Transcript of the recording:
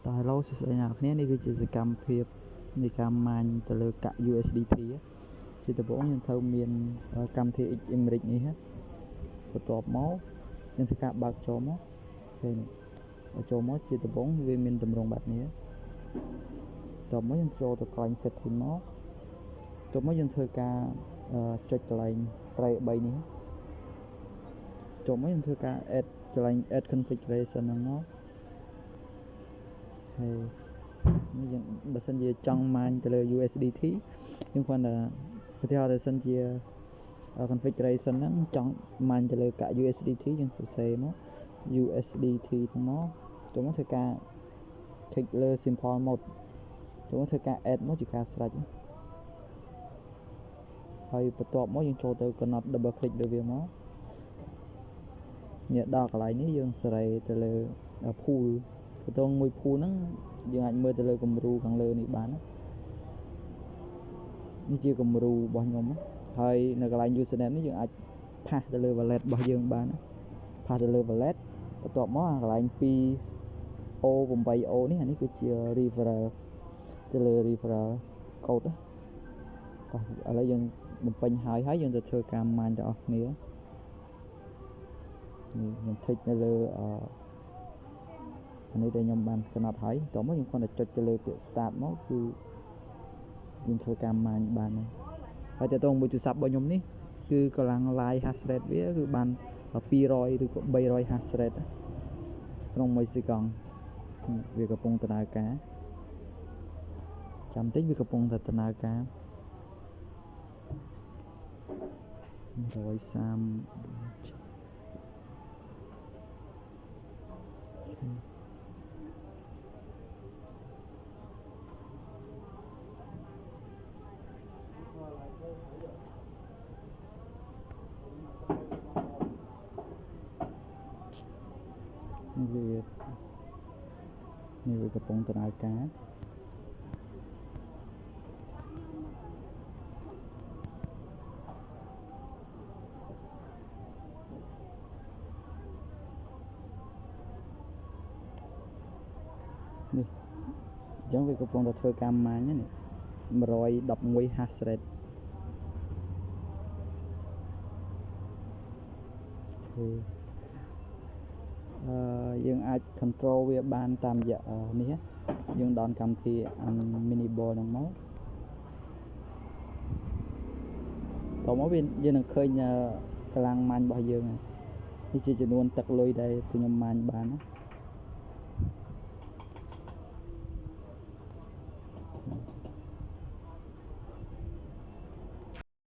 តែ hello សួស្តីអ្នកគ្នានេះគឺជាសកម្មភាពនៃការមាញទៅលើកាក់ USDT ជាដំបូងយើងត្រូវមានកម្មវិធី Ximrig នេះបន្ទាប់មកយើងធ្វើការបើកចូលមកឃើញចូលមកជាដំបូងវាមានតម្រងបែបនេះបន្ទាប់មកយើងចូលទៅកន្លែង setting មកបន្ទាប់មកយើងធ្វើការចុចកន្លែង tray 3នេះបន្ទាប់មកយើងធ្វើការ add កន្លែង add configuration ហ្នឹងមកហើយនេះយើងបើសិនជាចង់មាញទៅលើ USDT យើងគ្រាន់តែឧទាហរណ៍បើសិនជា configuration ហ្នឹងចង់មាញទៅលើកាក់ USDT យើងសរសេរមក USDT ហ្នឹងមកទៅមកធ្វើការ click លើ simple mode ទៅមកធ្វើការ add មកជាការស្រេចហើយបន្ទាប់មកយើងចូលទៅកំណត់ double click លើវាមកនេះដល់កន្លែងនេះយើងសេរីទៅលើ pool បន្ទាប់មួយ pool ហ្នឹងយើងអាចមើលទៅលើគំរូខាងលើនេះបាននេះជាគំរូរបស់ខ្ញុំហើយនៅកន្លែង username នេះយើងអាច pass ទៅលើ wallet របស់យើងបាន pass ទៅលើ wallet បន្ទាប់មកកន្លែង 2O 8O នេះអានេះគឺជា referral ទៅលើ referral code ឥឡូវយើងបំពេញហើយយើងទៅធ្វើការមាញទាំងអស់គ្នានេះខ្ញុំ click នៅលើអានេះដែលខ្ញុំបានកំណត់ហើយតោះមកខ្ញុំគ្រាន់តែចុចទៅលើពាក្យ start មកគឺយើងធ្វើការមាញបានហើយតើតើមួយទូរស័ព្ទរបស់ខ្ញុំនេះគឺកម្លាំង live hash rate វាគឺបាន200ឬក៏300 hash rate ក្នុង1សេកង់វាកំពុងដំណើរការចាំតិចវាកំពុងតែដំណើរការ130វាកំពុងដំណើរការនេះអញ្ចឹងវាកំពុងតែធ្វើការមាញនេះ111 hash rate យើងអាច control វាបានតាមរយៈនេះយើងដោនកម្មវិធី Miniable ហ្នឹងមកតោះមកវាយើងនឹងឃើញកម្លាំងមាញរបស់យើងនេះជាចំនួនទឹកលុយដែលខ្ញុំមាញបាន